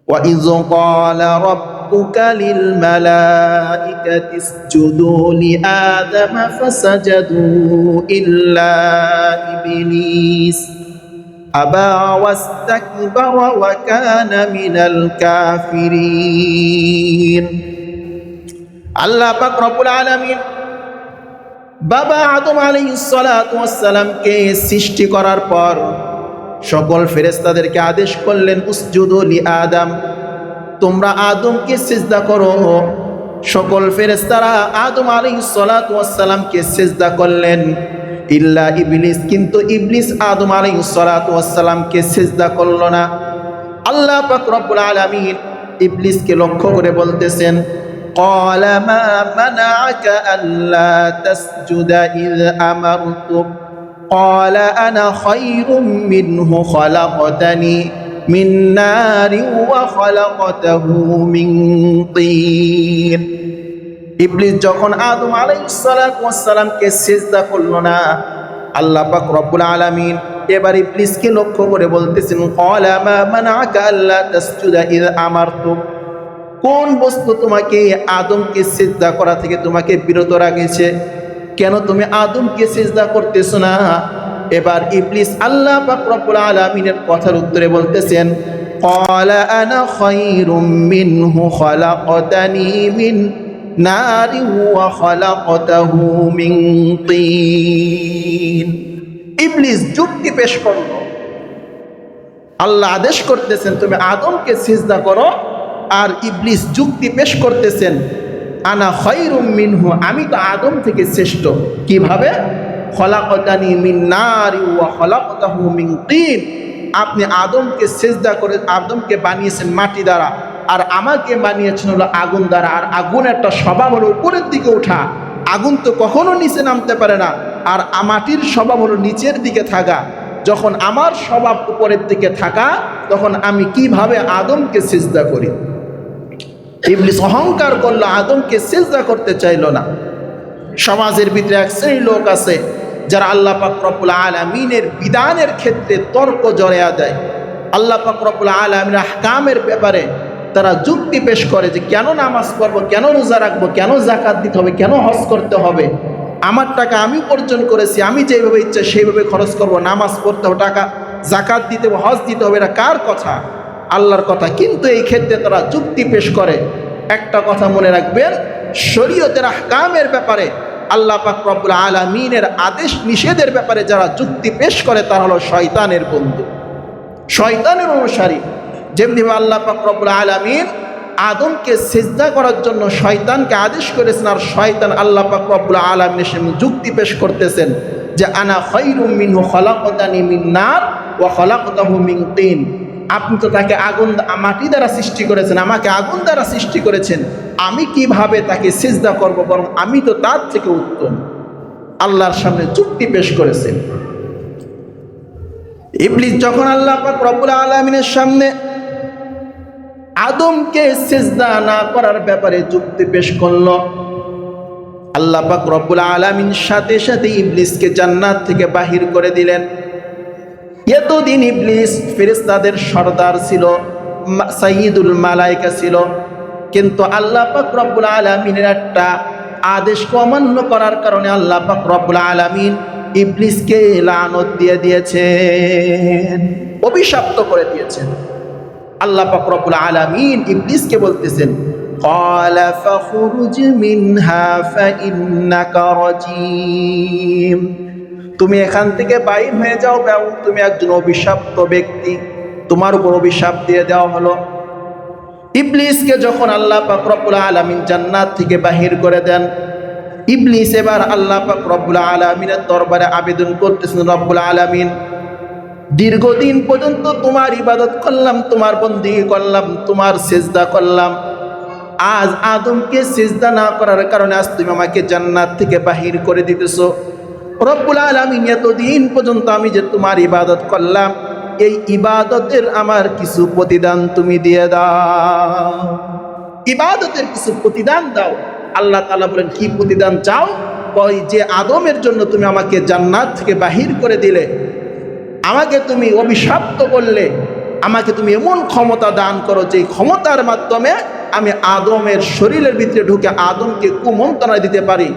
وَإِذْ قَالَ رَبُّكَ لِلْمَلَائِكَةِ اسْجُدُوا لِآدَمَ فَسَجَدُوا إِلَّا إِبْلِيسَ أَبَى وَاسْتَكْبَرَ وَكَانَ مِنَ الْكَافِرِينَ। আল্লাহ পাক রব্বুল আলামিন বাবা আদম আলাইহিস সালাতু ওয়াস সালামকে সৃষ্টি করার পর সকল ফেরেশতাদেরকে আদেশ করলেন, উসজুদু লি আদম, তোমরা আদমকে সিজদা করো। সকল ফেরেশতারা আদম আলাইহিস সালাতু ওয়াস সালামকে সিজদা করলেন, ইল্লা ইবলিস, কিন্তু ইবলিস আদম আলাইহিস সালাতু ওয়াস সালামকে সিজদা করল না। আল্লাহ পাক রব্বুল আলামিন ইবলিসকে লক্ষ্য করে বলতেছেন, قال ما منعك ألا تسجد إذ أمرتك قال أنا خير منه خلقتني من نار وخلقته من طين। ইবলিস যখন আদম আলাইহিস সালাতু ওয়াস সালামকে সিজদা করলো না, আল্লাহ পাক রব্বুল আলামিন এবার ইবলিসকে লক্ষ্য করে বলতেছেন, قال ما منعك ألا تسجد إذ أمرتك, কোন বস্তু তোমাকে আদমকে সিজদা করা থেকে তোমাকে বিরত রাখেছে? কেন তুমি আদমকে সিজদা করতেছো না? এবার ইবলিস আল্লাহ পাক রব্বুল আলামিনের কথার উত্তরে বলতেছেন, ক্বালা আনা খায়রুম মিনহু খালাকতানি মিন নারিন ওয়া খালাকতাহু মিন তিন। ইবলিস যুক্তি পেশ করলো। আল্লাহ আদেশ করতেছেন তুমি আদমকে সিজদা করো, আর ইবলিস যুক্তি পেশ করতেছেন, আনা খায়রুম মিনহু, আমি তো আদম থেকে শ্রেষ্ঠ। কিভাবে? খলাকতানি মিন নারি ওয়া খলাকতাহু মিন তিন, আপনি আদমকে সিজদা করে আদমকে বানিয়েছেন মাটি দ্বারা, আর আমাকে বানিয়েছেন হলো আগুন দ্বারা। আর আগুন একটা স্বভাব হলো উপরের দিকে ওঠা, আগুন তো কখনো নিচে নামতে পারে না। আর মাটির স্বভাব হলো নিচের দিকে থাকা। যখন আমার স্বভাব উপরের দিকে থাকা, তখন আমি কিভাবে আদমকে সিজদা করি? ইবলিস অহংকার করলো, আদমকে সিজদা করতে চাইল না। সমাজের ভিতরে এক শ্রেণীর লোক আছে যারা আল্লাহ পাক রব্বুল আলামিনের বিধানের ক্ষেত্রে তর্ক জড়ায়া দেয়। আল্লাহ পাক রব্বুল আলামিনের আহকামের ব্যাপারে তারা যুক্তি পেশ করে যে কেন নামাজ পড়বো, কেন রোজা রাখবো, কেন যাকাত দিতে হবে, কেন হজ করতে হবে। আমার টাকা আমি উপার্জন করেছি, আমি যেভাবে ইচ্ছা সেইভাবে খরচ করব, নামাজ পড়তে হবে, টাকা যাকাত দিতে হবে, হজ দিতে হবে, এটা কার কথা? আল্লাহর কথা। কিন্তু এই ক্ষেত্রে তারা যুক্তি পেশ করে। একটা কথা মনে রাখবেন, শরীয়তের আহকামের ব্যাপারে আল্লাহ পাক রব্বুল আলামিনের আদেশ নিষেধের ব্যাপারে যারা যুক্তি পেশ করে তারা হলো শয়তানের বন্ধু, শয়তানের অনুসারী। যেমনিভাবে আল্লাহ পাক রব্বুল আলামিন আদমকে সিজদা করার জন্য শয়তানকে আদেশ করেছেন, আর শয়তান আল্লাহ পাক রব্বুল আলামিনের সামনে যুক্তি পেশ করতেছেন যে আনা খায়রুম মিনহু খালাকতানি মিন নার ওয়া খালাকতাহু মিন তিন, আপনি তো তাকে আগুন মাটি দ্বারা সৃষ্টি করেছেন, আমাকে আগুন দ্বারা সৃষ্টি করেছেন, আমি কিভাবে তাকে সিজদা করব? বরং আমি তো তার থেকে উত্তম। আল্লাহর সামনে যুক্তি পেশ করেছেন। ইবলিস যখন আল্লাহ পাক রব্বুল আলামিনের সামনে আদমকে সিজদা না করার ব্যাপারে যুক্তি পেশ করল, আল্লাহ পাক রব্বুল আলামিন সাথে সাথে ইবলিসকে জান্নাত থেকে বাহির করে দিলেন। এতদিন ইবলিস ফেরেশতাদের সর্দার ছিল, সাইয়্যিদুল মালায়েকা ছিল, কিন্তু আল্লাহ পাক রব্বুল আলামিনের একটা আদেশ অমান্য করার কারণে আল্লাহ পাক রব্বুল আলামিন ইবলিসকে লানত দিয়ে দিয়েছেন, অভিশপ্ত করে দিয়েছেন। আল্লাহ পাক রব্বুল আলামিন ইবলিসকে বলতেছেন, ক্বালা ফাখরুজ মিনহা ফাইন্নাকা রাজীম, তুমি এখান থেকে বাইর হয়ে যাও, তুমি একজন অভিশপ্ত ব্যক্তি, তোমার উপর অভিশাপ দিয়ে দেওয়া হলো। ইবলিসকে যখন আল্লাহ পাক রব্বুল আলামিন জান্নাত থেকে বাহির করে দেন, ইবলিস এবার আল্লাহ পাক রব্বুল আলামিনের দরবারে আবেদন করতেছেন, রব্বুল আলামিন, দীর্ঘদিন পর্যন্ত তোমার ইবাদত করলাম, তোমার বন্দেগী করলাম, তোমার সিজদা করলাম, আজ আদমকে সিজদা না করার কারণে আজ তুমি আমাকে জান্নাত থেকে বাহির করে দিতেছো। রব্বুল আলামিন, এতদিন পর্যন্ত আমি যে তোমার ইবাদত করলাম, এই ইবাদতের আমার কিছু প্রতিদান তুমি দিয়ে দাও, ইবাদতের কিছু প্রতিদান দাও। আল্লাহ তাআলা বলেন, কি প্রতিদান চাও? ওই যে আদমের জন্য তুমি আমাকে জান্নাত থেকে বাহির করে দিলে, আমাকে তুমি অভিশপ্ত করলে, আমাকে তুমি এমন ক্ষমতা দান করো যে ক্ষমতার মাধ্যমে আমি আদমের শরীরের ভিতরে ঢুকে আদমকে কুমন্ত্রণা দিতে পারি,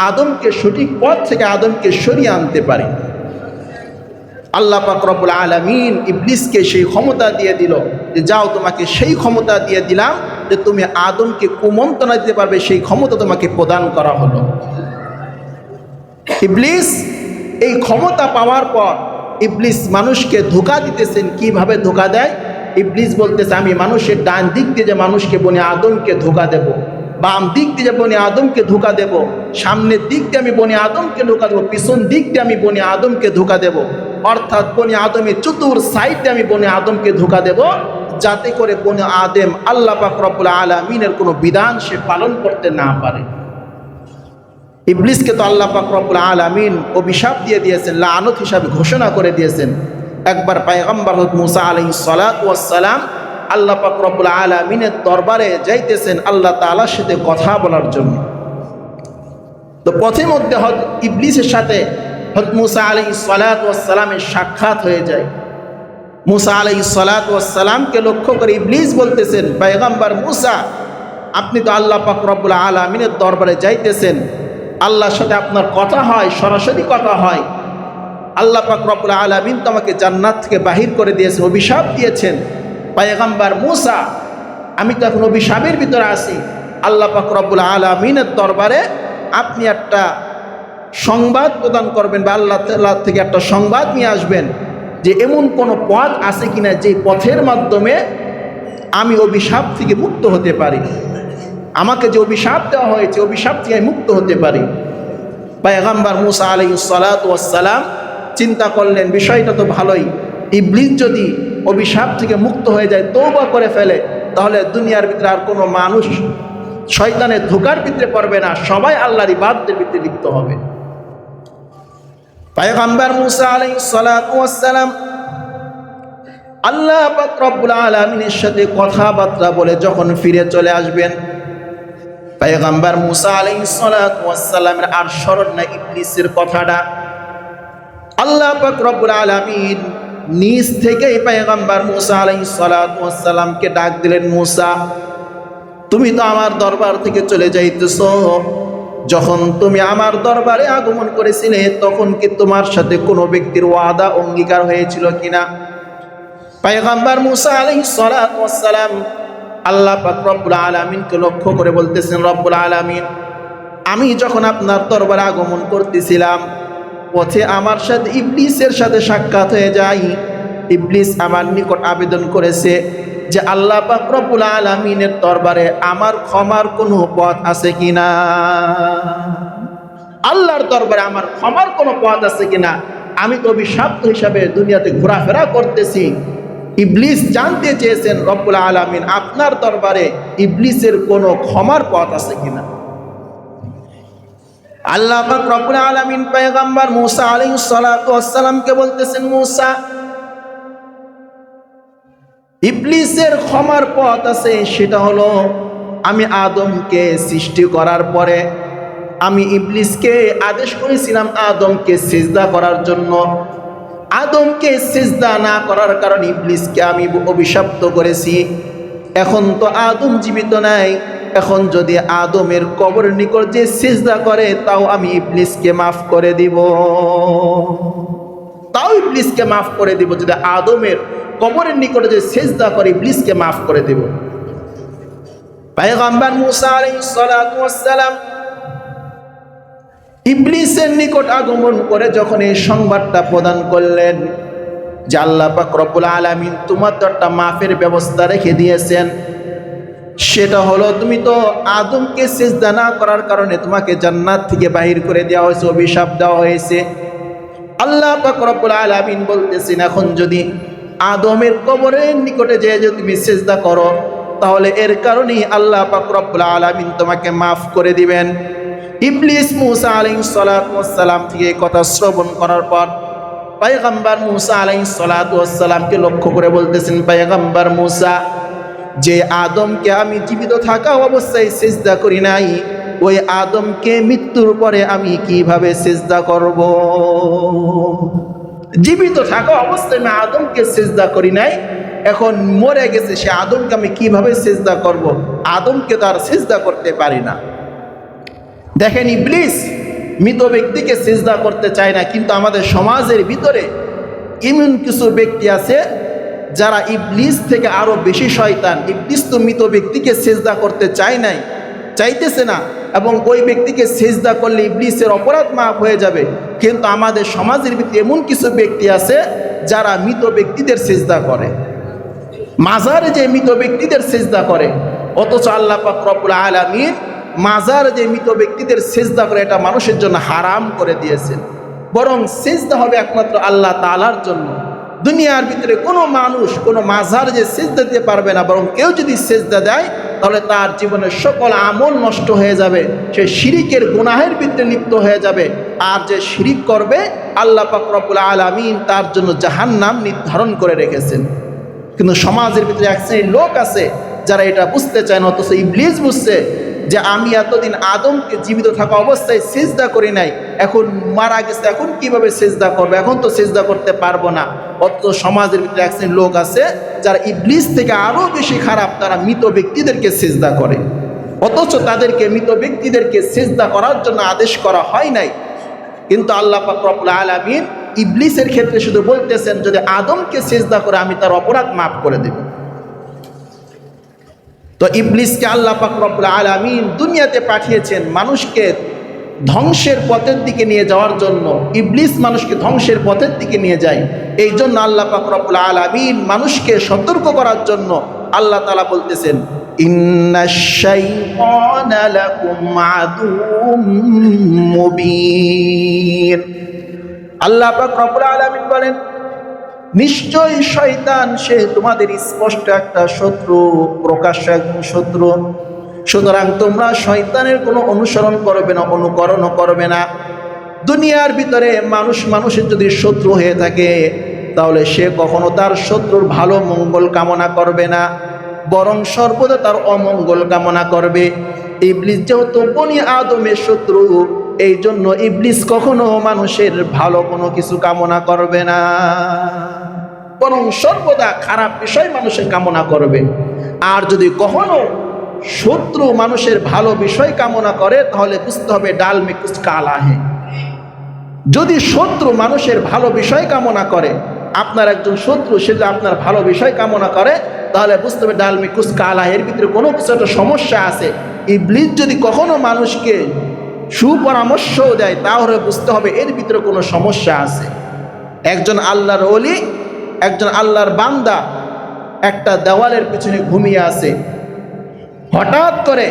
আদমকে সঠিক পথ থেকে আদমকে সরিয়ে আনতে পারি। আল্লাহ পাক রব্বুল আলামিন ইবলিসকে সেই ক্ষমতা দিয়ে দিল যে যাও, তোমাকে সেই ক্ষমতা দিয়ে দিলাম যে তুমি আদমকে কুমন্ত্রণা দিতে পারবে, সেই ক্ষমতা তোমাকে প্রদান করা হলো। ইবলিস এই ক্ষমতা পাওয়ার পর ইবলিস মানুষকে ধোঁকা দিতেছেন। কিভাবে ধোঁকা দেয়? ইবলিস বলতেছে আমি মানুষের ডান দিক দিয়ে যে মানুষকে বনি আদমকে ধোঁকা দেব, বাম দিক দিয়ে বনি আদমকে ধোঁকা দেব, সামনের দিক দিয়ে আমি বনি আদমকে ধোঁকা দেবো, পিছন দিক দিয়ে আমি বনি আদমকে ধোঁকা দেব, অর্থাৎ বনি আদমের চতুর সাইড দিয়ে আমি বনি আদমকে ধোঁকা দেব, যাতে করে বনি আদম আল্লাহ পাক রব্বুল আলামিনের কোনো বিধান সে পালন করতে না পারে। ইবলিসকে তো আল্লাহ পাক রব্বুল আলামিন অভিশাপ দিয়ে দিয়েছেন, লানত হিসাবে ঘোষণা করে দিয়েছেন। একবার পয়গম্বর হযরত মুসা আলাইহিস সালাতু ওয়াস সালাম আল্লাহ পাক রব্বুল আলামিনের দরবারে যাইতেছেন আল্লাহ তাআলার সাথে কথা বলার জন্য। তো পথের মধ্যে ইবলিসের সাথে হযরত মুসা আলাইহিস সালাতু ওয়াস সালামের সাক্ষাৎ হয়ে যায়। মুসা আলাইহিস সালাতু ওয়াস সালামকে লক্ষ্য করে ইবলিস বলতেছেন, পয়গম্বর মুসা, আপনি তো আল্লাহ পাক রব্বুল আলামিনের দরবারে যাইতেছেন, আল্লাহর সাথে আপনার কথা হয়, সরাসরি কথা হয়। আল্লাহ পাক রব্বুল আলামিন তো আমাকে জান্নাত থেকে বাহির করে দিয়েছেন, অভিশাপ দিয়েছেন। পয়গম্বর মুসা, আমি তো এখন অভিশাপের ভিতরে আছি। আল্লাহ পাক রব্বুল আলামিনের দরবারে আপনি একটা সংবাদ প্রদান করবেন বা আল্লাহ তাআলা থেকে একটা সংবাদ নিয়ে আসবেন যে এমন কোনো পথ আছে কিনা যে পথের মাধ্যমে আমি অভিশাপ থেকে মুক্ত হতে পারি, আমাকে যে অভিশাপ দেওয়া হয়েছে অভিশাপ থেকে আমি মুক্ত হতে পারি। পয়গম্বর মুসা আলাইহিস সালাতু ওয়াস সালাম চিন্তা করলেন বিষয়টা তো ভালোই, ইবলিস যদি অভিশাপ থেকে মুক্ত হয়ে যায়, তওবা করে ফেলে, তাহলে দুনিয়ার ভিতরে আর কোনো মানুষ শয়তানের ধোঁকার ভিতরে পড়বে না, সবাই আল্লাহর ইবাদতের ভিতরে লিপ্ত হবে। পয়গম্বর মুসা আলাইহিস সালাতু ওয়াস সালাম আল্লাহ পাক রব্বুল আলামিনের সাথে কথাবার্তা বলে যখন ফিরে চলে আসবেন, পয়গম্বর মুসা আলাইহিস সালাতু ওয়াস সালামের আর স্মরণ নাই ইবলিসের কথাটা। আল্লাহ পাক রব্বুল আলামিন নিজ থেকেই পয়গম্বর মুসা আলাইহিস সালাতু ওয়াস সালামকে ডাক দিলেন, মুসা, তুমি তো আমার দরবার থেকে চলে যাইতেছো, যখন তুমি আমার দরবারে আগমন করেছিলে তখন কি তোমার সাথে কোনো ব্যক্তির ওয়াদা অঙ্গীকার হয়েছিল কিনা? পয়গম্বর মুসা আলাইহিস সালাতু ওয়াস সালাম আল্লাহ পাক রব্বুল আলামিনকে লক্ষ্য করে বলতেছেন, রব্বুল আলামিন, আমি যখন আপনার দরবারে আগমন করতেছিলাম পথে আমার সাথে ইবলিসের সাথে সাক্ষাৎ হয়ে যায়। ইবলিস আমার নিকট আবেদন করেছে যে আল্লাহ পাক রব্বুল আলামিনের দরবারে আমার ক্ষমার কোনো পথ আছে কিনা, আল্লাহর দরবারে আমার ক্ষমার কোনো পথ আছে কিনা। আমি তো অভিশপ্ত হিসাবে দুনিয়াতে ঘোরাফেরা করতেছি। ইবলিস জানতে চেয়েছেন রব্বুল আলামিন আপনার দরবারে ইবলিসের কোনো ক্ষমার পথ আছে কিনা। আল্লাহ পাক রব্বুল আলামিন পয়গম্বর মুসা আলাইহিস সালাতু ওয়াস সালামকে বলতেছেন, মুসা, ইবলিসের ক্ষমার পথ আছে, সেটা হলো আমি আদমকে সৃষ্টি করার পরে আমি ইবলিসকে আদেশ করেছিলাম আদমকে সিজদা করার জন্য। আদমকে সিজদা না করার কারণে ইবলিসকে আমি অভিশপ্ত করেছি। এখন তো আদম জীবিত নাই, এখন যদি আদমের কবরের নিকট যে সিজদা করে তাও আমি ইবলিসকে মাফ করে দিব, তাও ইবলিসকে মাফ করে দিব। যদি আদমের কবরের নিকটে যে সিজদা করে ইবলিসকে মাফ করে দিব। পয়গম্বর মুসা আলাইহিস সালাতু ওয়াস সালাম ইবলিসের নিকট আগমন করে যখন এই সংবাদটা প্রদান করলেন যে আল্লাহ পাক রব্বুল আলামিন তোমার তো একটা মাফের ব্যবস্থা রেখে দিয়েছেন, সেটা হলো তুমি তো আদমকে সিজদা না করার কারণে তোমাকে জান্নাত থেকে বাহির করে দেওয়া হয়েছে, অভিশাপ দেওয়া হয়েছে। আল্লাহ পাক রব্বুল আলামিন বলতেছেন এখন যদি আদমের কবরের নিকটে যে তুমি সিজদা করো তাহলে এর কারণেই আল্লাহ পাক রব্বুল আলামিন তোমাকে মাফ করে দিবেন। ইবলিস মুসা আলাইহিস সালাতু ওয়াস সালাম থেকে এই কথা শ্রবণ করার পর পয়গম্বর মুসা আলাইহিস সালাতু ওয়াস সালামকে লক্ষ্য করে বলতেছেন, পয়গম্বর মুসা, যে আদমকে আমি জীবিত থাকা অবস্থায় সিজদা করি নাই, ওই আদমকে মৃত্যুর পরে আমি কিভাবে সিজদা করব? জীবিত থাকা অবস্থায় আমি আদমকে সিজদা করি নাই, এখন মরে গেছে, সে আদমকে আমি কিভাবে সিজদা করব? আদমকে তো আর সিজদা করতে পারি না। দেখেন, ইবলিস মৃত ব্যক্তিকে সিজদা করতে চায় না, কিন্তু আমাদের সমাজের ভিতরে এমন কিছু ব্যক্তি আছে যারা ইবলিস থেকে আরো বেশি শয়তান। ইবলিস তো মৃত ব্যক্তিকে সিজদা করতে চাইতেছে না, এবং ওই ব্যক্তিকে সিজদা করলে ইবলিসের অপরাধ মাফ হয়ে যাবে। কিন্তু আমাদের সমাজের ভিতরে এমন কিছু ব্যক্তি আছে যারা মৃত ব্যক্তিদের সিজদা করে, মাজারে যে মৃত ব্যক্তিদের সিজদা করে, অথচ আল্লাহ পাক রব্বুল আলামিন মাজার যে মৃত ব্যক্তিদের সিজদা করে এটা মানুষের জন্য হারাম করে দিয়েছেন। বরং সিজদা হবে একমাত্র আল্লাহ তাআলার জন্য। দুনিয়ার ভিতরে কোনো মানুষ কোনো মাজার যে সিজদা দিতে পারবে না, বরং কেউ যদি সিজদা দেয় তাহলে তার জীবনের সকল আমল নষ্ট হয়ে যাবে, সে শিরিকের গুনাহের ভিতরে লিপ্ত হয়ে যাবে। আর যে শিরিক করবে আল্লাহ পাক রব্বুল আলামিন তার জন্য জাহান্নাম নির্ধারণ করে রেখেছেন। কিন্তু সমাজের ভিতরে এক শ্রেণীর লোক আছে যারা এটা বুঝতে চায় না, অথচ ইবলিস বুঝছে যে আমি এতদিন আদমকে জীবিত থাকা অবস্থায় সিজদা করি নাই, এখন মারা গেছে, এখন কিভাবে সিজদা করবে, এখন তো সিজদা করতে পারবো না। অথচ সমাজের ভিতরে এক শ্রেণীর লোক আছে যারা ইবলিস থেকে আরো বেশি খারাপ, তারা মৃত ব্যক্তিদেরকে সিজদা করে, অথচ তাদেরকে মৃত ব্যক্তিদেরকে সিজদা করার জন্য আদেশ করা হয় নাই। কিন্তু আল্লাহ পাক রব্বুল আলামিন ইবলিসের ক্ষেত্রে শুধু বলতেছেন যদি আদমকে সিজদা করে আমি তার অপরাধ মাফ করে দেব। তো ইবলিসকে আল্লাহ পাক রব্বুল আলামিন দুনিয়াতে পাঠিয়েছেন মানুষকে ধ্বংসের পথের দিকে নিয়ে যাওয়ার জন্য। ইবলিস মানুষকে ধ্বংসের পথের দিকে নিয়ে যায়, এই জন্য আল্লাহ পাক রব্বুল আলামিন মানুষকে সতর্ক করার জন্য আল্লাহ তাআলা বলতেছেন ইন্নাশ শাইতানা লাকুম আদুউম মুবিন। আল্লাহ পাক রব্বুল আলামিন বলেন নিশ্চয়ই শয়তান সে তোমাদের স্পষ্ট একটা শত্রু, প্রকাশ্য একজন শত্রু। সুতরাং তোমরা শয়তানের কোনো অনুসরণ করবে না, অনুকরণও করবে না। দুনিয়ার ভিতরে মানুষ মানুষের যদি শত্রু হয়ে থাকে তাহলে সে কখনো তার শত্রুর ভালো মঙ্গল কামনা করবে না, বরং সর্বদা তার অমঙ্গল কামনা করবে। ইবলিস যেহেতু বনি আদমের শত্রু, এই জন্য ইবলিস কখনো মানুষের ভালো কোনো কিছু কামনা করবে না, বরং সর্বদা খারাপ বিষয় মানুষের কামনা করবে। আর যদি কখনো শত্রু মানুষের ভালো বিষয় কামনা করে তাহলে বুঝতে হবে ডাল মে কুছ কালা হে। যদি শত্রু মানুষের ভালো বিষয় কামনা করে, আপনার একজন শত্রু সে যদি আপনার ভালো বিষয় কামনা করে তাহলে বুঝতে হবে ডাল মে কুছ কালা হে, এর ভিতরে কোনো কিছু একটা সমস্যা আছে। ইবলিস যদি কখনো মানুষকে সুপরামর্শ দেয় তাহলে বুঝতে হবে এর ভিতরে কোনো সমস্যা আছে। একজন আল্লাহর ওলি, একজন আল্লাহর বান্দা একটা দেওয়ালের পিছনে ঘুমিয়ে আছে। হঠাৎ করে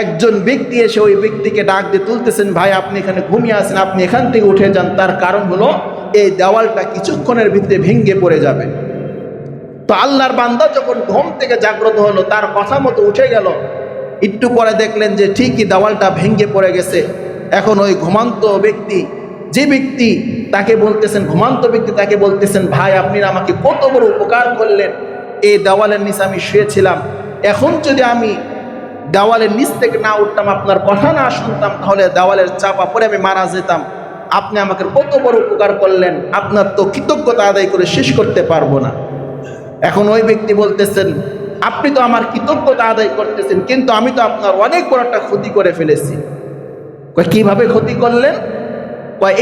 একজন ব্যক্তি এসে ওই ব্যক্তিকে ডাক দিয়ে তুলতেছেন, ভাই আপনি এখানে ঘুমিয়ে আছেন, আপনি এখান থেকে উঠে যান, তার কারণ হলো এই দেওয়ালটা কিছুক্ষণের ভিতরে ভেঙে পড়ে যাবে। তো আল্লাহর বান্দা যখন ঘুম থেকে জাগ্রত হলো, তার কথা মতো উঠে গেল, একটু পরে দেখলেন যে ঠিকই দেওয়ালটা ভেঙে পড়ে গেছে। এখন ওই ঘুমান্ত ব্যক্তি, যে ব্যক্তি তাকে বলতেছেন, ঘুমান্ত ব্যক্তি তাকে বলতেছেন, ভাই আপনি আমাকে কত বড় উপকার করলেন, এই দেওয়ালের নিচে আমি শুয়েছিলাম, এখন যদি আমি দেওয়ালের নিচ থেকে না উঠতাম, আপনার কথা না শুনতাম, তাহলে দেওয়ালের চাপা পড়ে আমি মারা যেতাম। আপনি আমাকে কত বড় উপকার করলেন, আপনার তো কৃতজ্ঞতা আদায় করে শেষ করতে পারবো না। এখন ওই ব্যক্তি বলতেছেন, আপনি তো আমার কৃতজ্ঞতা আদায় করতেছেন, কিন্তু আমি তো আপনার অনেক বড় একটা ক্ষতি করে ফেলেছি। কিভাবে ক্ষতি করলেন?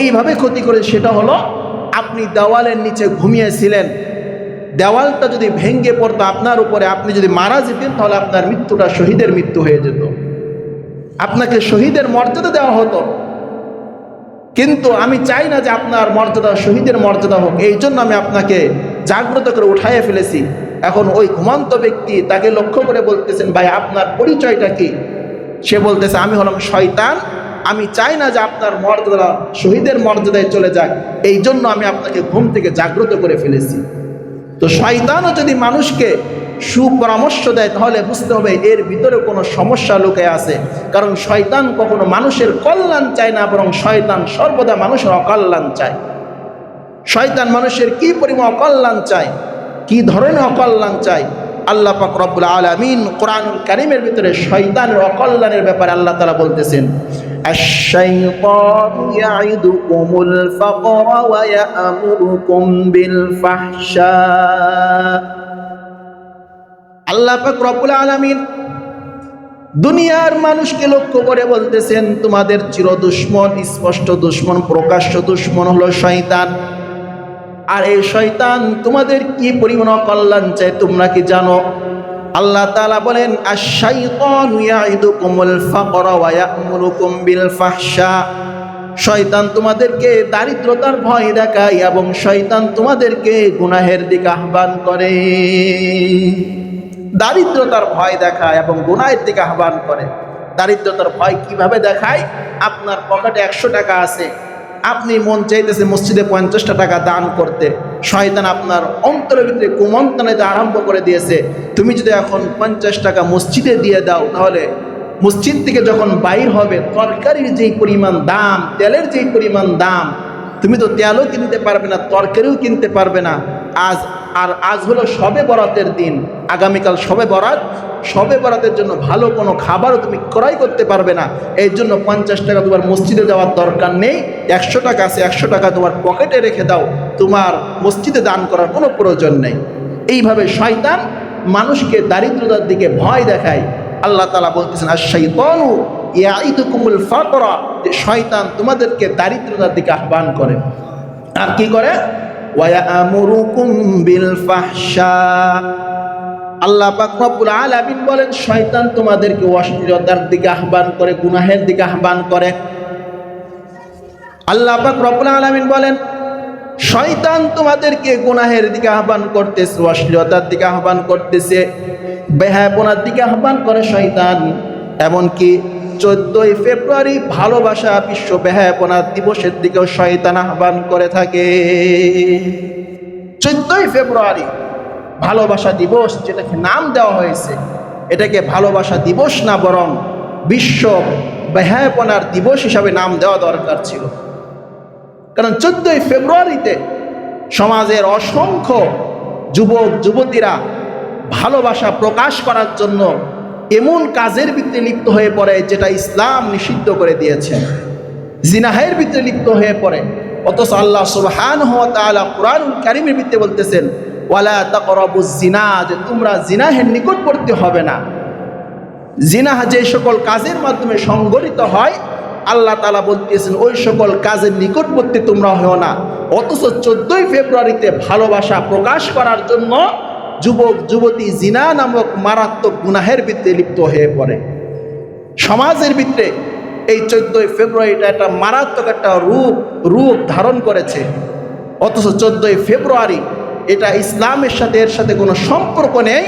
এইভাবে ক্ষতি করে, সেটা হলো আপনি দেওয়ালের নিচে ঘুমিয়েছিলেন, দেওয়ালটা যদি ভেঙে পড়তো আপনার উপরে, আপনি যদি মারা যেতেন তাহলে আপনার মৃত্যুটা শহীদের মৃত্যু হয়ে যেত, আপনাকে শহীদের মর্যাদা দেওয়া হতো। কিন্তু আমি চাই না যে আপনার মর্যাদা শহীদের মর্যাদা হোক, এই জন্য আমি আপনাকে জাগ্রত করে উঠাইয়ে ফেলেছি। এখন ওই ঘুমান্ত ব্যক্তি তাকে লক্ষ্য করে বলতেছেন, ভাই আপনার পরিচয়টা কি? সে বলতেছে, আমি হলাম শয়তান, আমি চাই না যে আপনার মর্যাদা শহীদের মর্যাদায় চলে যাক, এই জন্য আমি আপনাকে ঘুম থেকে জাগ্রত করে ফেলেছি। তো শয়তানও যদি মানুষকে সুপরামর্শ দেয় তাহলে বুঝতে হবে এর ভিতরে কোনো সমস্যা লুকিয়ে আছে। কারণ শয়তান কখনো মানুষের কল্যাণ চায় না, বরং শয়তান সর্বদা মানুষের অকল্যাণ চায়। শয়তান মানুষের কি পরিমাণ অকল্যাণ চায়, কি ধরনের অকল্যাণ চায়, আল্লাহ পাক রব্বুল আলামিন কোরআনুল কারীমের ভিতরে শয়তানের অকল্যাণের ব্যাপারে আল্লাহ তাআলা বলতেছেন, আশ-শাইতানু ইয়াইদুকুমুল ফাকরা ওয়া ইয়া'মুরুকুম বিল ফাহশা আল্লাহ পাক রব্বুল আলামিন দুনিয়ার মানুষকে লক্ষ্য করে বলতেছেন, তোমাদের চির দুশ্মন, স্পষ্ট দুশ্মন, প্রকাশ্য দুশ্মন হলো শয়তান। আর এই শয়তান তোমাদের কি পরিমাণ কল্যাণ চায় তোমরা কি জানো? আল্লাহ তাআলা বলেন, আশ-শাইতানু ইয়াইদুকুমুল ফাকরা ওয়া ইয়া'মুরুকুম বিল ফাহশা। শয়তান তোমাদেরকে দারিদ্রতার ভয় দেখায় এবং শয়তান তোমাদেরকে গুনাহের দিকে আহ্বান করে। দারিদ্রতার ভয় দেখায় এবং গুনাহের দিকে আহ্বান করে। দারিদ্রতার ভয় কিভাবে দেখায়? আপনার পকেটে 100 টাকা আছে, আপনি মন চাইতেছে মসজিদে 50টা টাকা দান করতে, শয়তান আপনার অন্তরের ভিতরে কুমন্ত্রণা দিতে আরম্ভ করে দিয়েছে, তুমি যদি এখন 50 টাকা মসজিদে দিয়ে দাও, তাহলে মসজিদ থেকে যখন বাইর হবে তরকারির যেই পরিমাণ দাম, তেলের যেই পরিমাণ দাম, তুমি তো তেলও কিনতে পারবে না, তরকারিও কিনতে পারবে না। আজ হলো শবে বরাতের দিন, আগামীকাল শবে বরাত, শবে বরাতের জন্য ভালো কোনো খাবারও তুমি ক্রয় করতে পারবে না। এই জন্য 50 টাকা তোমার মসজিদে যাওয়ার দরকার নেই, 100 টাকা আছে, 100 টাকা তোমার পকেটে রেখে দাও, তোমার মসজিদে দান করার কোনো প্রয়োজন নেই। এইভাবে শয়তান মানুষকে দারিদ্রতার দিকে ভয় দেখায়। আল্লাহ তাআলা বলতেছেন, আশ-শাইতানু ইয়াইদুকুমুল ফাকরা, যে শয়তান তোমাদেরকে দারিদ্রতার দিকে আহ্বান করে। আর কি করে? ওয়া ইয়া'মুরুকুম বিল ফাহশা। আল্লাহ পাক রব্বুল আলামিন বলেন, শয়তান তোমাদেরকে অশ্লীলতার দিকে আহ্বান করে, গুনাহের দিকে আহ্বান করে। আল্লাহ পাক রব্বুল আলামিন বলেন, শয়তান তোমাদেরকে গুনাহের দিকে আহ্বান করতেছে, অশ্লীলতার দিকে আহ্বান করতেছে, বেহায়াপনার দিকে আহ্বান করে শয়তান। এমনকি 14ই ফেব্রুয়ারি ভালোবাসা বিশ্ব বেহায়াপনা দিবসের দিকেও শয়তান আহ্বান করে থাকে। 14ই ফেব্রুয়ারি ভালোবাসা দিবস, যেটাকে নাম দেওয়া হয়েছে, এটাকে ভালোবাসা দিবস না বরং বিশ্ব বেহায়াপনার দিবস হিসাবে নাম দেওয়া দরকার ছিল। কারণ 14ই ফেব্রুয়ারিতে সমাজের অসংখ্য যুবক যুবতীরা ভালোবাসা প্রকাশ করার জন্য এমন কাজের ভিতরে লিপ্ত হয়ে পড়ে যেটা ইসলাম নিষিদ্ধ করে দিয়েছে, জিনাহের ভিতরে লিপ্ত হয়ে পড়ে। অথচ আল্লাহ সুবহানাহু ওয়া তাআলা কুরআনুল কারীমের ভিতরে বলতেছেন, ওয়ালা তাকরাবুজ জিনা, যে তোমরা জিনাহের নিকটবর্তী হবে না। জিনাহ যে সকল কাজের মাধ্যমে সংগঠিত হয়, আল্লাহ তাআলা বলতেছেন ওই সকল কাজের নিকটবর্তী তোমরা হও না। অথচ 14ই ফেব্রুয়ারিতে ভালোবাসা প্রকাশ করার জন্য যুবক যুবতী জিনা নামক মারাত্মক গুনাহের ভিতরে লিপ্ত হয়ে পড়ে। সমাজের ভিতরে এই 14ই ফেব্রুয়ারিটা একটা মারাত্মক একটা রূপ ধারণ করেছে। অথচ 14ই ফেব্রুয়ারি এটা ইসলামের সাথে এর সাথে কোনো সম্পর্ক নেই,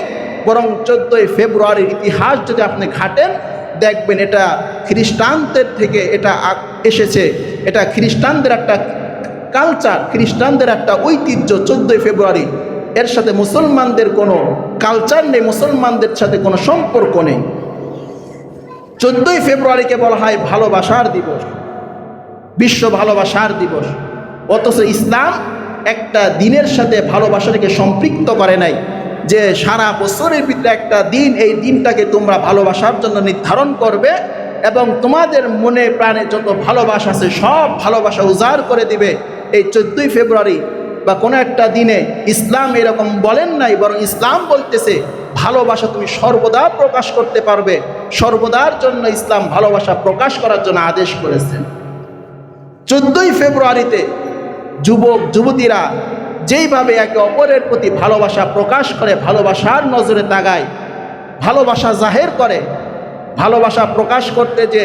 বরং 14ই ফেব্রুয়ারির ইতিহাস যদি আপনি ঘাটেন, দেখবেন এটা খ্রিস্টানদের থেকে এটা এসেছে। এটা খ্রিস্টানদের একটা কালচার, খ্রিস্টানদের একটা ঐতিহ্য। 14ই ফেব্রুয়ারি এর সাথে মুসলমানদের কোনো কালচার নেই, মুসলমানদের সাথে কোনো সম্পর্ক নেই। 14ই ফেব্রুয়ারিকে বলা হয় ভালোবাসার দিবস, বিশ্ব ভালোবাসার দিবস। অথচ ইসলাম একটা দিনের সাথে ভালোবাসাটাকে সম্পৃক্ত করে নাই, যে সারা বছরের ভিতরে একটা দিন, এই দিনটাকে তোমরা ভালোবাসার জন্য নির্ধারণ করবে এবং তোমাদের মনে প্রাণে যত ভালোবাসা আছে সব ভালোবাসা উজাড় করে দিবে এই 14ই ফেব্রুয়ারি বা কোনো একটা দিনে। ইসলাম এরকম বলেন নাই, বরং ইসলাম বলতেছে ভালোবাসা তুমি সর্বদা প্রকাশ করতে পারবে। সর্বদার জন্য ইসলাম ভালোবাসা প্রকাশ করার জন্য আদেশ করেছেন। 14ই ফেব্রুয়ারিতে যুবক যুবতীরা যেইভাবে একে অপরের প্রতি ভালোবাসা প্রকাশ করে, ভালোবাসার নজরে তাকায়, ভালোবাসা জাহের করে, ভালোবাসা প্রকাশ করতে যে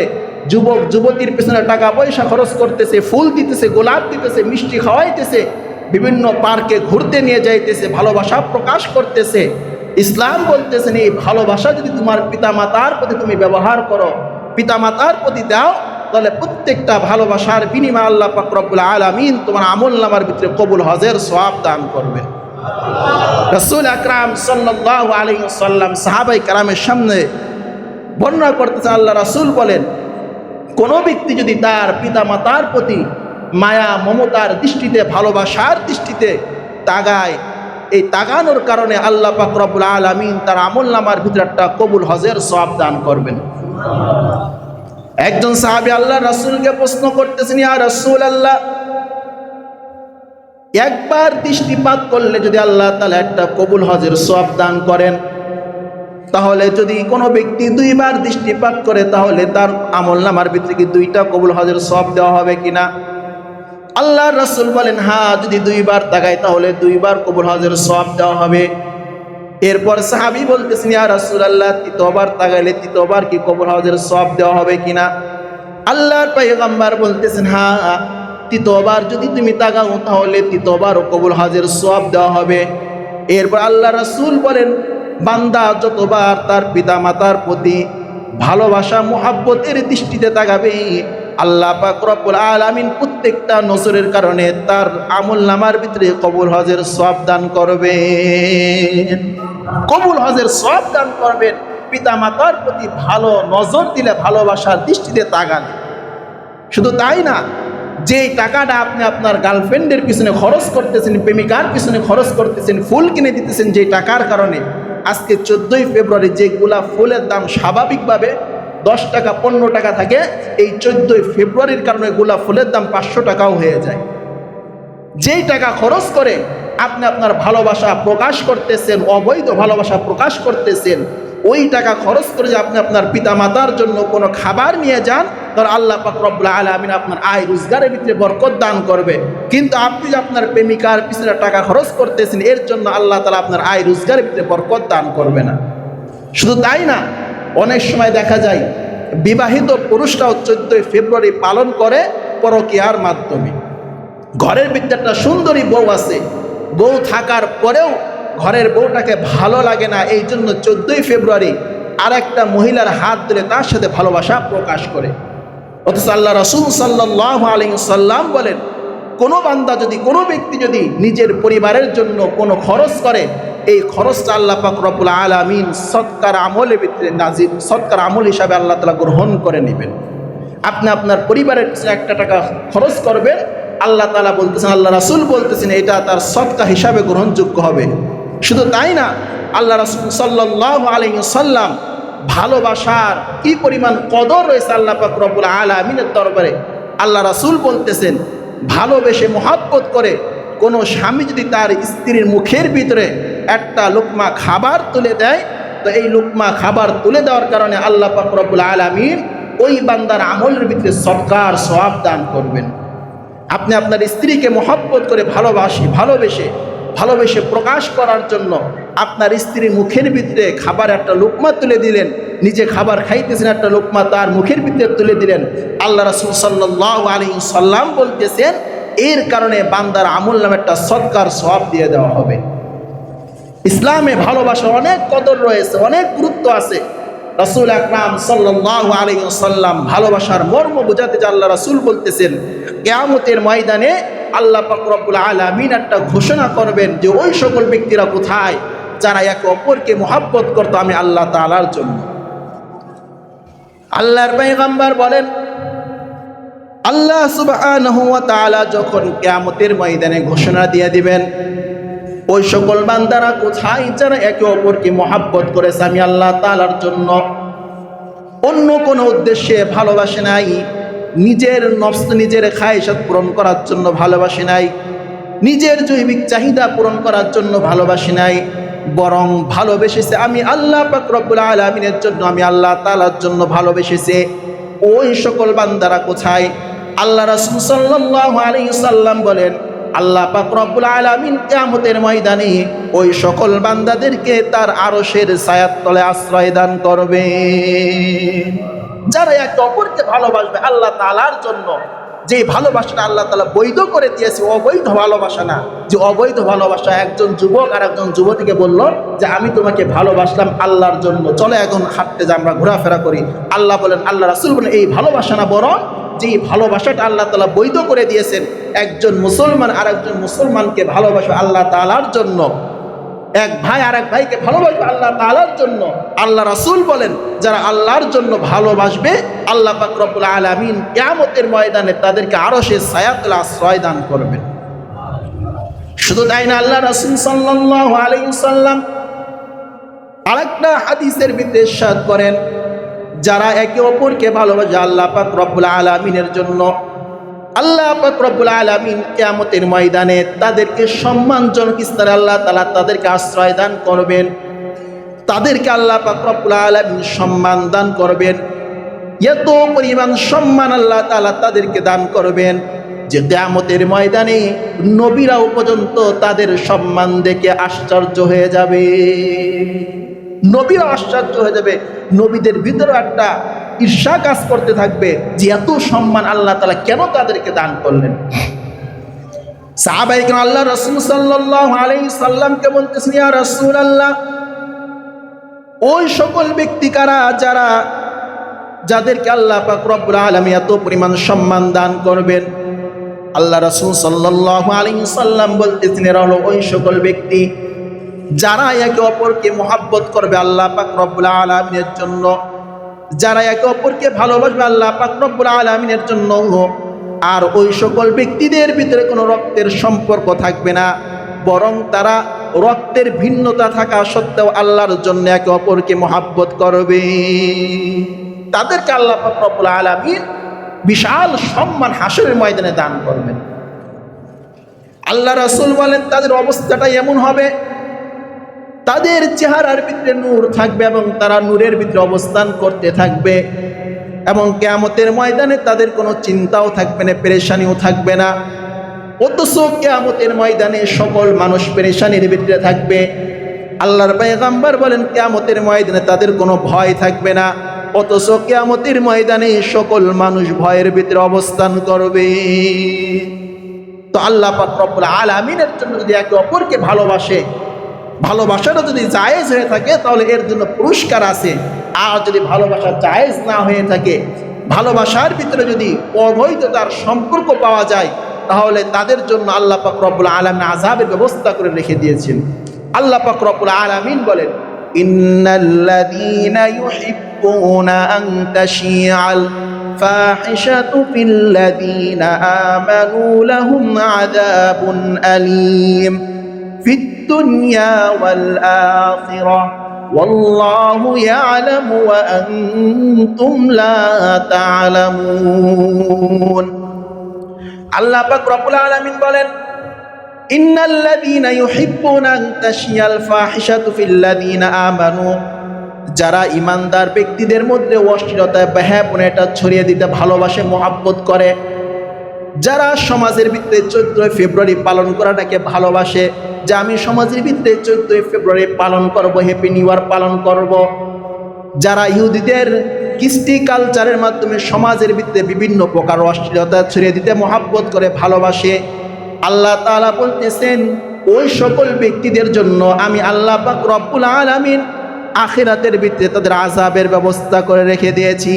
যুবক যুবতীর পেছনে টাকা পয়সা খরচ করতেছে, ফুল দিতেছে, গোলাপ দিতেছে, মিষ্টি খাওয়াইতেছে, বিভিন্ন পার্কে ঘুরতে নিয়ে যাইতেছে, ভালোবাসা প্রকাশ করতেছে। ইসলাম বলতেছেন এই ভালোবাসা যদি তোমার পিতামাতার প্রতি তুমি ব্যবহার করো, পিতামাতার প্রতি দাও, তাহলে প্রত্যেকটা ভালোবাসার বিনিময়ে আল্লাহ পাক রব্বুল আলামিন তোমার আমলনামার ভিতরে কবুল হজের সওয়াব দান করবেন। রাসূল আকরাম সাল্লাল্লাহু আলাইহি ওয়াসাল্লাম সাহাবায়ে কেরামের সামনে বর্ণনা করতেছেন, আল্লাহ রাসূল বলেন, কোনো ব্যক্তি যদি তার পিতামাতার প্রতি মায়া মমতার দৃষ্টিতে, ভালোবাসার দৃষ্টিতে তাকায়, এই তাকানোর কারণে আল্লাহ পাক রব্বুল আলামিন তার আমলনামার ভিতরে একটা কবুল হজের সওয়াব দান করবেন। একজন সাহাবী আল্লাহ রাসূলকে প্রশ্ন করতেছেন, ইয়া রাসূলুল্লাহ, একবার দৃষ্টিপাত করলে যদি আল্লাহ তাআলা একটা কবুল হজের সওয়াব দান করেন, তাহলে যদি কোনো ব্যক্তি দুইবার দৃষ্টিপাত করে তাহলে তার আমলনামার ভিতরে কি দুইটা কবুল হজের সওয়াব দেওয়া হবে কিনা? আল্লাহর রাসূল বলেন হ্যাঁ, যদি দুইবার তাকায় তাহলে দুইবার কবুল হজের সওয়াব দেওয়া হবে। এরপর সাহাবী বলতেছেন ইয়া রাসূলুল্লাহ, তৃতীয়বার তাকাইলে তৃতীয়বার কি কবুল হজের সওয়াব দেওয়া হবে কিনা? আল্লাহর পয়গম্বর বলতেছেন হ্যাঁ, তৃতীয়বার যদি তুমি তাকাও তাহলে তৃতীয়বারও কবুল হজের সওয়াব দেওয়া হবে। এরপর আল্লাহ রাসূল বলেন বান্দা যতবার তার পিতা মাতার প্রতি ভালোবাসা মুহাব্বতের দৃষ্টিতে তাকাবে, আল্লাহ পাক রব্বুল আলামিন প্রত্যেকটা নজরের কারণে তার আমলনামার ভিতরে কবুল হজের সওয়াব দান করবেন। কবুল হজের সওয়াব দান করবেন পিতা মাতার প্রতি ভালো নজর দিলে, ভালোবাসার দৃষ্টিতে তাকালে। শুধু তাই না, যেই টাকাটা আপনি আপনার গার্লফ্রেন্ডের পিছনে খরচ করতেছেন, প্রেমিকার পিছনে খরচ করতেছেন, ফুল কিনে দিতেছেন, যেই টাকার কারণে আজকে 14ই ফেব্রুয়ারি যে গোলাপ ফুলের দাম স্বাভাবিকভাবে 10 টাকা 15 টাকা থাকে, এই 14ই ফেব্রুয়ারির কারণে গোলাপ ফুলের দাম 500 টাকাও হয়ে যায়। যেই টাকা খরচ করে আপনি আপনার ভালোবাসা প্রকাশ করতেছেন, অবৈধ ভালোবাসা প্রকাশ করতেছেন, ওই টাকা খরচ করে যে আপনি আপনার পিতা মাতার জন্য কোনো খাবার নিয়ে যান, তার আল্লাহ পাক রব্বুল আলামিন আপনার আয় রোজগারের ভিতরে বরকত দান করবে। কিন্তু আপনি যে আপনার প্রেমিকার পিছনে টাকা খরচ করতেছেন, এর জন্য আল্লাহ তাআলা আপনার আয় রোজগারের ভিতরে বরকত দান করবে না। শুধু তাই না, অনেক সময় দেখা যায় বিবাহিত পুরুষরাও 14ই ফেব্রুয়ারি পালন করে পরকীয়ার মাধ্যমে। ঘরের ভিতরে একটা সুন্দরী বউ আছে, বউ থাকার পরেও ঘরের বউটাকে ভালো লাগে না, এই জন্য 14ই ফেব্রুয়ারি আরেকটা মহিলার হাত ধরে তার সাথে ভালোবাসা প্রকাশ করে। অথচ আল্লাহ রাসূল সাল্লাল্লাহু আলাইহি ওয়াসাল্লাম বলেন, কোনো বান্দা যদি, কোনো ব্যক্তি যদি নিজের পরিবারের জন্য কোনো খরচ করে, এই খরচটা আল্লাহ পাক রব্বুল আলামিন সদকার আমলের ভিতরে নাজিল, সদকার আমল হিসাবে আল্লাহ তাআলা গ্রহণ করে নেবেন। আপনি আপনার পরিবারের একটা টাকা খরচ করবেন, আল্লাহ তাআলা বলতেছেন, আল্লাহ রাসূল বলতেছেন এটা তার সদকা হিসাবে গ্রহণযোগ্য হবে। শুধু তাই না, আল্লাহ রাসূল সাল্লাল্লাহু আলাইহি ওয়াসাল্লাম ভালোবাসার কি পরিমাণ কদর রয়েছে আল্লাহ পাক রব্বুল আলামিনের দরবারে। আল্লাহ রাসূল বলতেছেন, ভালোবেসে মহব্বত করে কোনো স্বামী যদি তার স্ত্রীর মুখের ভিতরে একটা লোকমা খাবার তুলে দেয়, তো এই লোকমা খাবার তুলে দেওয়ার কারণে আল্লাহ পাক রব্বুল আলামিন ওই বান্দার আমলের ভিতরে সদকার সওয়াব দান করবেন। আপনি আপনার স্ত্রীকে মহব্বত করে ভালোবেসে প্রকাশ করার জন্য আপনার স্ত্রীর মুখের ভিতরে খাবার একটা লোকমা তুলে দিলেন, নিজে খাবার খাইতেছেন, একটা লোকমা তার মুখের ভিতরে তুলে দিলেন। আল্লাহ রাসূল সাল্লাল্লাহু আলাইহি ওয়াসাল্লাম বলতেছেন, এর কারণে বান্দার আমল নামে একটা সদকার সওয়াব দিয়ে দেওয়া হবে। ইসলামে ভালোবাসার অনেক কদর রয়েছে, অনেক গুরুত্ব আছে। রাসূল আকরাম সাল্লাল্লাহু আলাইহি ওয়াসাল্লাম ভালোবাসার মর্ম বোঝাতে যে আল্লাহ রাসূল বলতেছেন, কিয়ামতের ময়দানে আল্লাহ পাক রব্বুল আলামিন একটা ঘোষণা করবেন যে ওই সকল ব্যক্তিরা কোথায় যারা একে অপরকে মহব্বত করতো আমি আল্লাহ তাআলার জন্য। আল্লাহর পয়গম্বর বলেন, আল্লাহ সুবহানাহু ওয়া তাআলা যখন কিয়ামতের ময়দানে ঘোষণা দিয়ে দিবেন, ওই সকল বান্দারা কোথায় যারা একে অপরকে মহব্বত করেছে আমি আল্লাহ তাআলার জন্য, অন্য কোনো উদ্দেশ্যে ভালোবাসে নাই, নিজের নফস, নিজের খায়েশাত পূরণ করার জন্য ভালোবাসে নাই, নিজের জৈবিক চাহিদা পূরণ করার জন্য ভালোবাসে নাই, বরং ভালোবেসেছে আমি আল্লাহ পাক রব্বুল আলামিনের জন্য, আমি আল্লাহ তাআলার জন্য ভালোবেসেছে। ওই সকল বান্দারা কোথায়? আল্লাহ রাসূল সাল্লাল্লাহু আলাইহি ওয়াসাল্লাম বলেন, আল্লাহ পাক রব্বুল আলামিন কিয়ামতের ময়দানে ওই সকল বান্দাদেরকে তার আরশের ছায়ার তলে আশ্রয় দান করবে। যারা একে অপরকে ভালোবাসবে আল্লাহ তাআলার জন্য, যে ভালোবাসাটা আল্লাহ তাআলা বৈধ করে দিয়েছে, অবৈধ ভালোবাসা না। যে অবৈধ ভালোবাসা, একজন যুবক আর একজন যুবতীকে বলল যে আমি তোমাকে ভালোবাসলাম আল্লাহর জন্য, চলো এখন হাঁটতে যাই, আমরা ঘোরাফেরা করি। আল্লাহ বলেন, আল্লাহ রাসূল বলেন এই ভালোবাসা না, বরং যে ভালোবাসাটা আল্লাহ তাআলা বৈধ করে দিয়েছেন, একজন মুসলমান আর একজন মুসলমানকে ভালোবাসবে আল্লাহ তাআলার জন্য, এক ভাই আর এক ভাইকে ভালোবাসবে আল্লাহ তাআলার জন্য। আল্লাহ রাসূল বলেন যারা আল্লাহর জন্য ভালোবাসবে আল্লাহ পাক রব্বুল আলামিন কিয়ামতের ময়দানে তাদেরকে আরশের ছায়াতলে আশ্রয় দান করবেন। শুধু তাই না, আল্লাহ রাসূল সাল্লাল্লাহু আলাইহি ওয়াসাল্লাম আরেকটা হাদিসের ভিতরে ইরশাদ করেন, যারা একে অপরকে ভালোবাসে আল্লাহ পাক রব্বুল আলামিনের জন্য, আল্লাহ পাক রব্বুল আলামিন কিয়ামতের ময়দানে তাদেরকে সম্মানজনক স্তরে আল্লাহ তাআলা তাদেরকে আশ্রয় দান করবেন। তাদেরকে আল্লাহ পাক রব্বুল আলামিন সম্মান দান করবেন। এত পরিমাণ সম্মান আল্লাহ তাআলা তাদেরকে দান করবেন যে কিয়ামতের ময়দানে নবীরাও পর্যন্ত তাদের সম্মান দেখে আশ্চর্য হয়ে যাবে। নবীরা আশ্চর্য হয়ে যাবে, নবীদের ভিতরে একটা ঈর্ষা কাজ করতে থাকবে যে এত সম্মান আল্লাহ তাআলা কেন তাদেরকে দান করলেন। সাহাবায়ে কেরাম আল্লাহ রাসূল সাল্লাল্লাহু আলাইহি সাল্লামকে বলতেছেন, ইয়া রাসূলুল্লাহ, ওই সকল ব্যক্তি কারা যাদেরকে আল্লাহ পাক রব্বুল আলামিন এত পরিমাণ সম্মান দান করবেন। আল্লাহ রাসূল সাল্লাল্লাহু আলাইহি সাল্লাম বলতেছেন, এরা হলো ওই সকল ব্যক্তি যারা একে অপরকে মহব্বত করবে আল্লাহ পাক রব্বুল আলামিনের জন্য, যারা একে অপরকে ভালোবাসবে আল্লাহ পাক রব্বুল আলামিনের জন্য। আর ওই সকল ব্যক্তিদের ভিতরে কোনো রক্তের সম্পর্ক থাকবে না, বরং তারা রক্তের ভিন্নতা থাকা সত্ত্বেও আল্লাহর জন্য একে অপরকে মহব্বত করবে। তাদেরকে আল্লাহ পাক রব্বুল আলামিন বিশাল সম্মান হাসরের ময়দানে দান করবেন। আল্লাহ রাসূল বলেন, তাদের অবস্থাটা এমন হবে, তাদের চেহারার ভিতরে নূর থাকবে এবং তারা নূরের ভিতরে অবস্থান করতে থাকবে এবং কিয়ামতের ময়দানে তাদের কোনো চিন্তাও থাকবে না, পেরেশানিও থাকবে না। অথচ কিয়ামতের ময়দানে সকল মানুষ পেরেশানির ভিতরে থাকবে। আল্লাহর পয়গম্বর বলেন, কিয়ামতের ময়দানে তাদের কোনো ভয় থাকবে না, অথচ কিয়ামতের ময়দানে সকল মানুষ ভয়ের ভিতরে অবস্থান করবে। তো আল্লাহ পাক রব্বুল আলামিনের জন্য যদি একে অপরকে ভালোবাসে, ভালোবাসাটা যদি জায়েজ হয়ে থাকে তাহলে এর জন্য পুরস্কার আছে। আর যদি ভালোবাসা জায়েজ না হয়ে থাকে, ভালোবাসার ভিতরে যদি অবৈধতার সম্পর্ক পাওয়া যায়, তাহলে তাদের জন্য আল্লাহ পাক রব্বুল আলামিন আযাবের ব্যবস্থা করে রেখে দিয়েছেন। আল্লাহ পাক রব্বুল আলামিন বলেন, ইন্নাল্লাযীনা ইউহিব্বুনা আন তাশিআল ফাহিশাতু ফিল্লাযীনা আমানু লাহুম আযাবুন আলীম ফিদ দুনিয়া ওয়াল আখিরাহ ওয়াল্লাহু ইয়ালামু ওয়া আনতুম লা তা'লামুন। আল্লাহ পাক রব্বুল আলামিন বলেন, ইন্নাল্লাযীনা ইউহিব্বুনা আন তাশিয়াল ফাহিশাতু ফিল্লাযীনা আমানু, যারা ইমানদার ব্যক্তিদের মধ্যে অশ্লীলতা বেহায়াপনাটা ছড়িয়ে দিতে ভালোবাসে, মহব্বত করে, যারা সমাজের ভিতরে 14 ফেব্রুয়ারি পালন করাটাকে ভালোবাসে, যে আমি সমাজের ভিতরে 14 ফেব্রুয়ারি পালন করব, হ্যাপি নিউ ইয়ার পালন করব, যারা ইহুদিদের কৃষ্টি কালচারের মাধ্যমে সমাজের ভিতরে বিভিন্ন প্রকার অশ্লীলতা ছড়িয়ে দিতে মহব্বত করে, ভালোবাসে, আল্লাহ তাআলা বলতেছেন ওই সকল ব্যক্তিদের জন্য আমি আল্লাহ পাক রব্বুল আলামিন আখিরাতের ভিতরে তাদের আযাবের ব্যবস্থা করে রেখে দিয়েছি।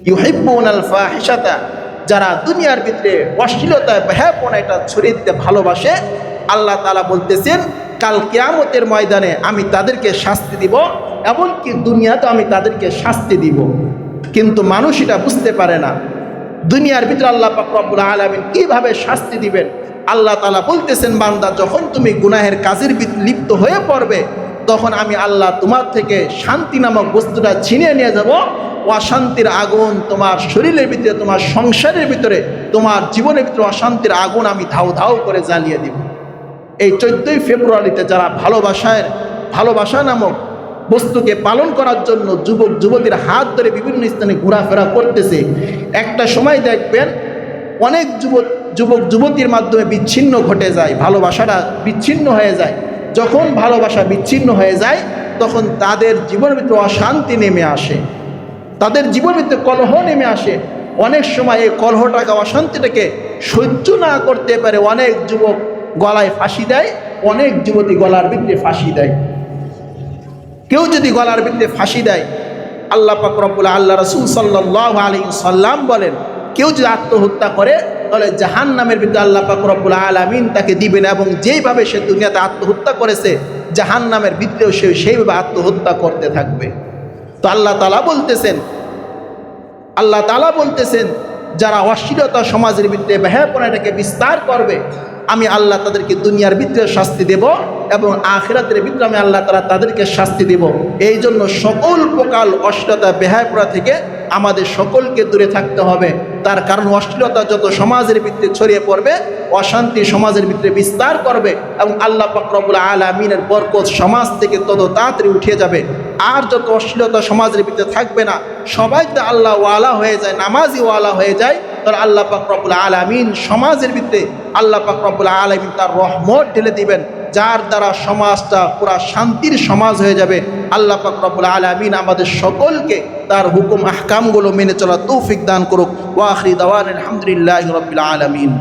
ইউহিব্বুনাল ফাহিশাতা, যারা দুনিয়ার ভিতরে অশ্লীলতা বেহায়াপনাটা ছড়িয়ে দিতে ভালোবাসে, আল্লাহ তাআলা বলতেছেন কাল কিয়ামতের ময়দানে আমি তাদেরকে শাস্তি দিব, এমনকি দুনিয়াতে আমি তাদেরকে শাস্তি দিব। কিন্তু মানুষ এটা বুঝতে পারে না। দুনিয়ার ভিতরে আল্লাহ পাক রব্বুল আলামিন কিভাবে শাস্তি দিবেন, আল্লাহ তাআলা বলতেছেন, বান্দা যখন তুমি গুনাহের কাজের লিপ্ত হয়ে পড়বে, তখন আমি আল্লাহ তোমার থেকে শান্তি নামক বস্তুটা ছিনিয়ে নিয়ে যাব। অশান্তির আগুন তোমার শরীরের ভিতরে, তোমার সংসারের ভিতরে, তোমার জীবনের ভিতরে অশান্তির আগুন আমি ধাউ ধাউ করে জ্বালিয়ে দিব। এই 14 ফেব্রুয়ারিতে যারা ভালোবাসা নামক বস্তুকে পালন করার জন্য যুবক যুবতীর হাত ধরে বিভিন্ন স্থানে ঘোরাফেরা করতেছে, একটা সময় দেখবেন অনেক যুবক যুবতীর মাধ্যমে বিচ্ছিন্ন ঘটে যায়, ভালোবাসাটা বিচ্ছিন্ন হয়ে যায়। যখন ভালোবাসা বিচ্ছিন্ন হয়ে যায়, তখন তাদের জীবনের ভিতরে অশান্তি নেমে আসে, তাদের জীবনের ভিতরে কলহ নেমে আসে। অনেক সময় এই কলহটাকে, অশান্তিটাকে সহ্য না করতে পারে অনেক যুবক গলায় ফাঁসি দেয়, অনেক যুবতী গলার ভিতরে ফাঁসি দেয়। কেউ যদি গলার ভিতরে ফাঁসি দেয়, আল্লাহ পাক রব্বুল আল্লাহ রাসূল সাল্লাল্লাহু আলাইহি সাল্লাম বলেন, কেউ যদি আত্মহত্যা করে তাহলে জাহান্নামের ভিতরে আল্লাহ পাক রব্বুল আলামিন তাকে দিবেন, এবং যেইভাবে সে দুনিয়াতে আত্মহত্যা করেছে জাহান্নামের ভিতরেও সে সেইভাবে আত্মহত্যা করতে থাকবে। তো আল্লাহ তাআলা বলতেছেন যারা অশ্লীলতা সমাজের ভিতরে বেহায়াপনাটাকে বিস্তার করবে, আমি আল্লাহ তাদেরকে দুনিয়ার ভিতরে শাস্তি দেব এবং আখিরাতের ভিতরে আমি আল্লাহ তাআলা তাদেরকে শাস্তি দেব। এই জন্য সকল প্রকার অশ্লীলতা বেহায়াপনা থেকে আমাদের সকলকে দূরে থাকতে হবে। তার কারণ অশ্লীলতা যত সমাজের ভিতরে ছড়িয়ে পড়বে, অশান্তি সমাজের ভিতরে বিস্তার করবে এবং আল্লাহ পাক রব্বুল আলামিনের বরকত সমাজ থেকে তত তাড়াতাড়ি উঠে যাবে। আর যত অশ্লীলতা সমাজের ভিতরে থাকবে না, সবাই যদি আল্লাহ ওয়ালা হয়ে যায়, নামাজি ওয়ালা হয়ে যায়, তাহলে আল্লাহ পাক রব্বুল আলামিন সমাজের ভিতরে আল্লাহ পাক রব্বুল আলামিন তার রহমত ঢেলে দিবেন, যার দ্বারা সমাজটা পুরা শান্তির সমাজ হয়ে যাবে। আল্লাহ পাক রব্বুল আলামিন আমাদের সকলকে তার হুকুম আহকামগুলো মেনে চলার তৌফিক দান করুক। ওয়া আখিরি দাওয়ানা আলহামদুলিল্লাহি রাব্বিল আলামিন।